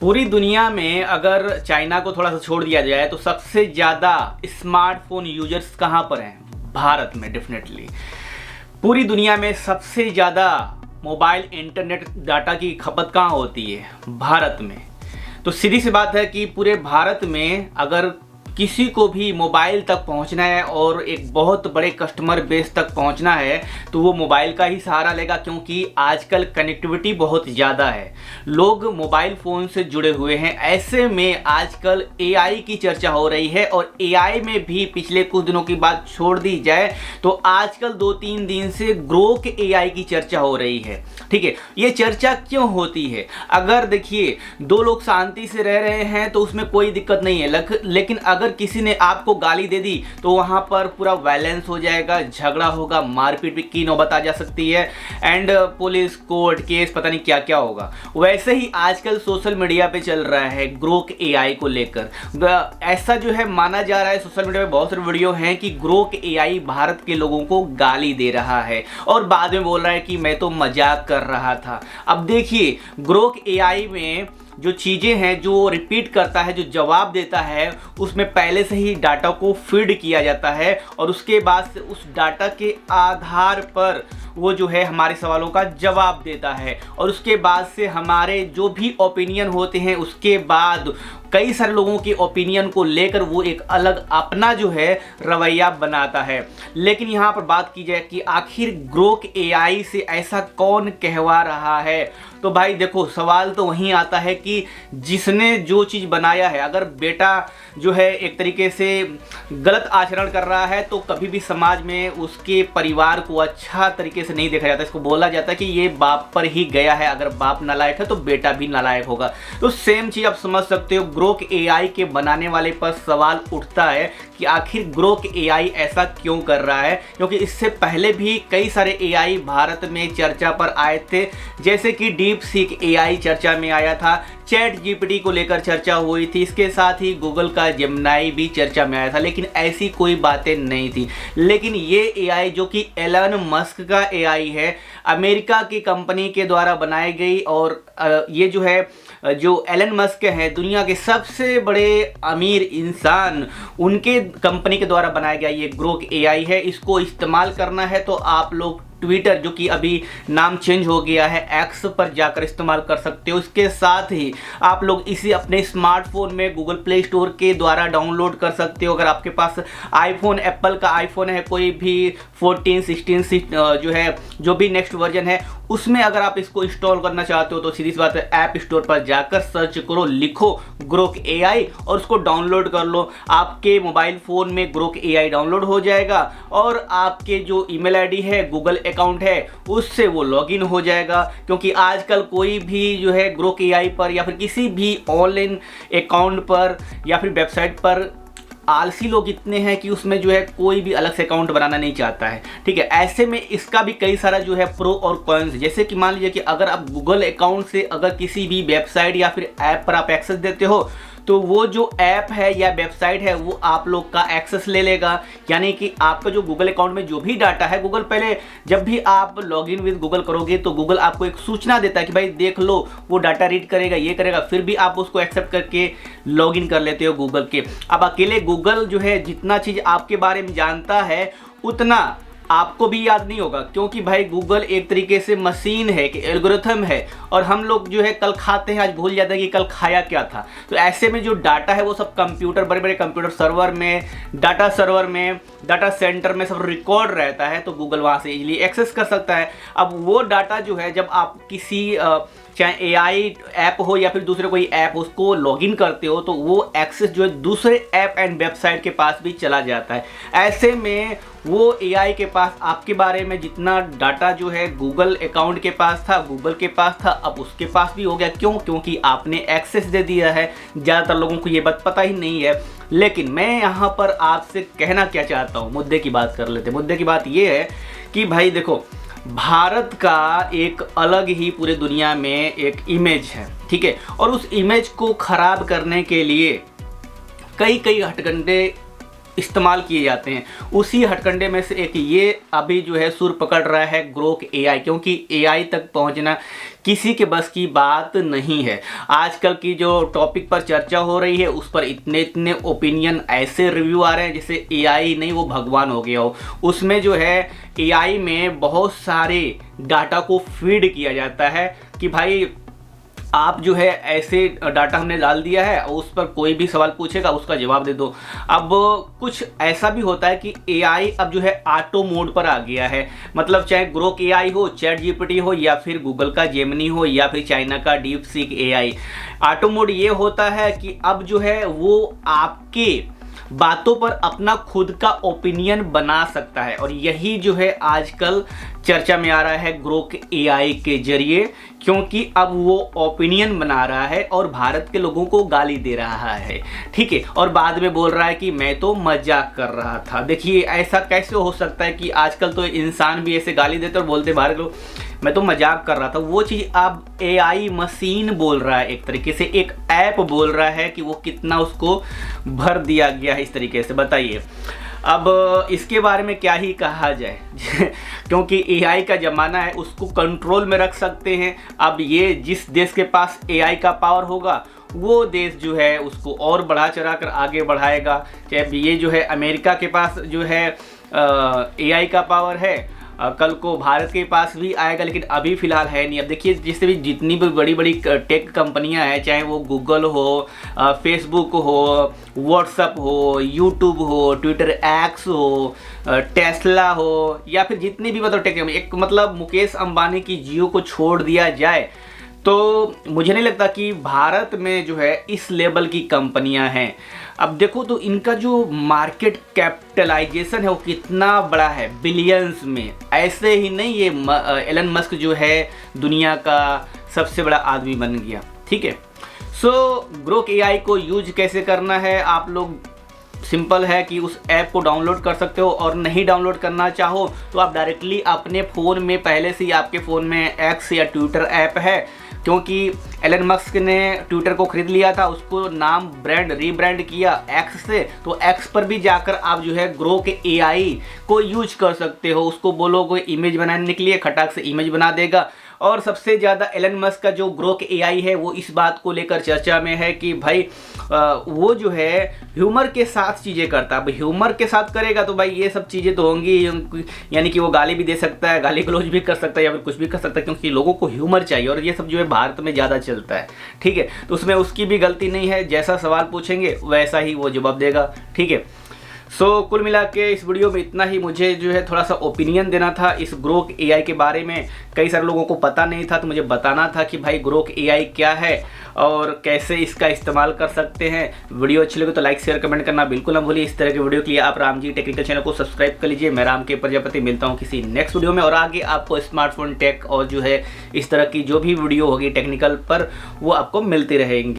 पूरी दुनिया में अगर चाइना को थोड़ा सा छोड़ दिया जाए तो सबसे ज़्यादा स्मार्टफोन यूजर्स कहाँ पर हैं? भारत में डेफिनेटली। पूरी दुनिया में सबसे ज़्यादा मोबाइल इंटरनेट डाटा की खपत कहाँ होती है? भारत में। तो सीधी सी बात है कि पूरे भारत में अगर किसी को भी मोबाइल तक पहुंचना है और एक बहुत बड़े कस्टमर बेस तक पहुंचना है तो वो मोबाइल का ही सहारा लेगा, क्योंकि आजकल कनेक्टिविटी बहुत ज़्यादा है, लोग मोबाइल फ़ोन से जुड़े हुए हैं। ऐसे में आजकल एआई की चर्चा हो रही है और एआई में भी पिछले कुछ दिनों की बात छोड़ दी जाए तो आजकल 2-3 दिन से ग्रोक एआई की चर्चा हो रही है। ठीक है, ये चर्चा क्यों होती है? अगर देखिए दो लोग शांति से रह रहे हैं तो उसमें कोई दिक्कत नहीं है, लेकिन अगर किसी ने आपको गाली दे दी तो वहां पर पूरा वायलेंस हो जाएगा, झगड़ा होगा, मारपीट भी की नौबत आ जा सकती है एंड पुलिस कोर्ट केस पता नहीं क्या क्या होगा। वैसे ही आजकल सोशल मीडिया पे चल रहा है ग्रोक एआई को लेकर। ऐसा जो है माना जा रहा है, सोशल मीडिया पे बहुत सारे वीडियो हैं कि ग्रोक एआई भारत के लोगों को गाली दे रहा है और बाद में बोल रहा है कि मैं तो मजाक कर रहा था। अब देखिए ग्रोक एआई में जो चीज़ें हैं, जो रिपीट करता है, जो जवाब देता है, उसमें पहले से ही डाटा को फीड किया जाता है और उसके बाद से उस डाटा के आधार पर वो जो है हमारे सवालों का जवाब देता है और उसके बाद से हमारे जो भी ओपिनियन होते हैं उसके बाद कई सारे लोगों के ओपिनियन को लेकर वो एक अलग अपना जो है रवैया बनाता है। लेकिन यहाँ पर बात की जाए कि आखिर ग्रोक एआई से ऐसा कौन कहवा रहा है, तो भाई देखो सवाल तो वहीं आता है कि जिसने जो चीज़ बनाया है, अगर बेटा जो है एक तरीके से गलत आचरण कर रहा है तो कभी भी समाज में उसके परिवार को अच्छा तरीके से नहीं देखा जाता। इसको बोला जाता है कि ये बाप पर ही गया है, अगर बाप नालायक है तो बेटा भी नालायक होगा। तो सेम चीज़ आप समझ सकते हो, ग्रोक एआई के बनाने वाले पर सवाल उठता है कि आखिर ग्रोक एआई ऐसा क्यों कर रहा है, क्योंकि इससे पहले भी कई सारे एआई भारत में चर्चा पर आए थे, जैसे कि डीप सीक एआई चर्चा में आया था, चैट जीपीटी को लेकर चर्चा हुई थी, इसके साथ ही गूगल का जेमिनी भी चर्चा में आया था, लेकिन ऐसी कोई बातें नहीं थी। लेकिन ये एआई जो कि एलन मस्क का एआई है, अमेरिका की कंपनी के द्वारा बनाई गई और ये जो है जो एलन मस्क हैं दुनिया के सबसे बड़े अमीर इंसान, उनके कंपनी के द्वारा बनाया गया ये ग्रोक एआई है। इसको इस्तेमाल करना है तो आप लोग ट्विटर, जो कि अभी नाम चेंज हो गया है, एक्स पर जाकर इस्तेमाल कर सकते हो। इसके साथ ही आप लोग इसे अपने स्मार्टफोन में गूगल प्ले स्टोर के द्वारा डाउनलोड कर सकते हो। अगर आपके पास आईफोन, एप्पल का आईफोन है, कोई भी 14, 16 जो है, जो भी नेक्स्ट वर्जन है, उसमें अगर आप इसको इंस्टॉल करना चाहते हो तो सीधी सी बात है ऐप स्टोर पर जाकर सर्च करो, लिखो ग्रोक एआई और उसको डाउनलोड कर लो। आपके मोबाइल फ़ोन में ग्रोक एआई डाउनलोड हो जाएगा और आपके जो ईमेल आईडी है, गूगल अकाउंट है, उससे वो लॉगिन हो जाएगा। क्योंकि आजकल कोई भी जो है ग्रोक एआई पर या फिर किसी भी ऑनलाइन अकाउंट पर या फिर वेबसाइट पर आलसी लोग इतने हैं कि उसमें जो है कोई भी अलग से अकाउंट बनाना नहीं चाहता है। ठीक है, ऐसे में इसका भी कई सारा जो है प्रो और कॉन्स, जैसे कि मान लीजिए कि अगर आप गूगल अकाउंट से अगर किसी भी वेबसाइट या फिर ऐप पर आप एक्सेस देते हो तो वो जो ऐप है या वेबसाइट है वो आप लोग का एक्सेस ले लेगा। यानी कि आपका जो गूगल अकाउंट में जो भी डाटा है, गूगल पहले जब भी आप लॉगिन विद गूगल करोगे तो गूगल आपको एक सूचना देता है कि भाई देख लो, वो डाटा रीड करेगा, ये करेगा, फिर भी आप उसको एक्सेप्ट करके लॉगिन कर लेते हो गूगल के। अब अकेले गूगल जो है जितना चीज़ आपके बारे में जानता है उतना आपको भी याद नहीं होगा, क्योंकि भाई गूगल एक तरीके से मशीन है, कि एल्गोरिथम है, और हम लोग जो है कल खाते हैं आज भूल जाते हैं कि कल खाया क्या था। तो ऐसे में जो डाटा है वो सब कंप्यूटर, बड़े बड़े कंप्यूटर सर्वर में, डाटा सर्वर में, डाटा सेंटर में सब रिकॉर्ड रहता है, तो गूगल वहाँ से इजीली एक्सेस कर सकता है। अब वो डाटा जो है जब आप किसी चाहे एआई ऐप हो या फिर दूसरे कोई ऐप उसको लॉगिन करते हो तो वो एक्सेस जो है दूसरे ऐप एंड वेबसाइट के पास भी चला जाता है। ऐसे में वो एआई के पास आपके बारे में जितना डाटा जो है गूगल अकाउंट के पास था, गूगल के पास था, अब उसके पास भी हो गया। क्यों? क्योंकि आपने एक्सेस दे दिया है। ज़्यादातर लोगों को ये बात पता ही नहीं है। लेकिन मैं यहाँ पर आपसे कहना क्या चाहता हूँ, मुद्दे की बात कर लेते हैं। मुद्दे की बात ये है कि भाई देखो, भारत का एक अलग ही पूरे दुनिया में एक इमेज है, ठीक है, और उस इमेज को खराब करने के लिए कई हथकंडे इस्तेमाल किए जाते हैं। उसी हथकंडे में से एक ये अभी जो है सुर पकड़ रहा है ग्रोक एआई, क्योंकि एआई तक पहुंचना किसी के बस की बात नहीं है। आजकल की जो टॉपिक पर चर्चा हो रही है उस पर इतने इतने ओपिनियन, ऐसे रिव्यू आ रहे हैं जैसे एआई नहीं वो भगवान हो गया हो। उसमें जो है एआई में बहुत सारे डाटा को फीड किया जाता है कि भाई आप जो है ऐसे डाटा हमने डाल दिया है, उस पर कोई भी सवाल पूछेगा उसका जवाब दे दो। अब कुछ ऐसा भी होता है कि एआई अब जो है ऑटो मोड पर आ गया है, मतलब चाहे ग्रोक एआई हो, चैट जीपीटी हो, या फिर गूगल का जेमिनी हो, या फिर चाइना का deep seek AI. Auto mode ये होता है कि अब जो है वो आपके बातों पर अपना खुद का ओपिनियन बना सकता है, और यही जो है आजकल चर्चा में आ रहा है ग्रोक एआई के जरिए, क्योंकि अब वो ओपिनियन बना रहा है और भारत के लोगों को गाली दे रहा है, ठीक है, और बाद में बोल रहा है कि मैं तो मजाक कर रहा था। देखिए ऐसा कैसे हो सकता है कि आजकल तो इंसान भी ऐसे गाली देते और बोलते भारत के लोग मैं तो मजाक कर रहा था। वो चीज़ अब एआई मशीन बोल रहा है, एक तरीके से एक ऐप बोल रहा है कि वो कितना उसको भर दिया गया है इस तरीके से। बताइए अब इसके बारे में क्या ही कहा जाए क्योंकि एआई का ज़माना है, उसको कंट्रोल में रख सकते हैं। अब ये जिस देश के पास एआई का पावर होगा वो देश जो है उसको और बढ़ा चढ़ा कर आगे बढ़ाएगा। चाहे ये जो है अमेरिका के पास जो है एआई का पावर है, कल को भारत के पास भी आएगा, लेकिन अभी फ़िलहाल है नहीं। अब देखिए जिससे भी जितनी भी बड़ी बड़ी टेक कंपनियां हैं, चाहे वो गूगल हो, फेसबुक हो, व्हाट्सअप हो, यूट्यूब हो, ट्विटर एक्स हो, टेस्ला हो, या फिर जितनी भी मतलब टेक, एक मतलब मुकेश अंबानी की जियो को छोड़ दिया जाए तो मुझे नहीं लगता कि भारत में जो है इस लेवल की कंपनियां हैं। अब देखो तो इनका जो मार्केट कैपिटलाइजेशन है वो कितना बड़ा है, बिलियंस में। ऐसे ही नहीं ये एलन मस्क जो है दुनिया का सबसे बड़ा आदमी बन गया, ठीक है। सो ग्रोक एआई को यूज कैसे करना है, आप लोग सिंपल है कि उस ऐप को डाउनलोड कर सकते हो, और नहीं डाउनलोड करना चाहो तो आप डायरेक्टली अपने फ़ोन में, पहले से ही आपके फ़ोन में एक्स या ट्विटर ऐप है, क्योंकि एलन मस्क ने ट्विटर को खरीद लिया था, उसको नाम रीब्रांड किया एक्स से, तो एक्स पर भी जाकर आप जो है ग्रोक एआई को यूज कर सकते हो। उसको बोलो कोई इमेज बनाने के लिए, खटाक से इमेज बना देगा। और सबसे ज़्यादा एलन मस्क का जो ग्रोक एआई है वो इस बात को लेकर चर्चा में है कि भाई वो जो है ह्यूमर के साथ चीज़ें करता है। अब ह्यूमर के साथ करेगा तो भाई ये सब चीज़ें तो होंगी, यानी कि वो गाली भी दे सकता है, गाली गलौज भी कर सकता है, या फिर कुछ भी कर सकता है, क्योंकि लोगों को ह्यूमर चाहिए और ये सब जो है भारत में ज़्यादा चलता है, ठीक है। तो उसमें उसकी भी गलती नहीं है, जैसा सवाल पूछेंगे वैसा ही वो जवाब देगा, ठीक है। सो कुल मिला के इस वीडियो में इतना ही। मुझे जो है थोड़ा सा ओपिनियन देना था इस ग्रोक एआई के बारे में। कई सारे लोगों को पता नहीं था तो मुझे बताना था कि भाई ग्रोक एआई क्या है और कैसे इसका इस्तेमाल कर सकते हैं। वीडियो अच्छी लगे तो लाइक शेयर कमेंट करना बिल्कुल ना भूलिए। इस तरह के वीडियो के लिए आप राम जी टेक्निकल चैनल को सब्सक्राइब कर लीजिए। मैं राम के प्रजापति, मिलता हूँ किसी नेक्स्ट वीडियो में, और आगे आपको स्मार्टफोन टेक और जो है इस तरह की जो भी वीडियो होगी टेक्निकल पर वो आपको मिलती रहेंगी।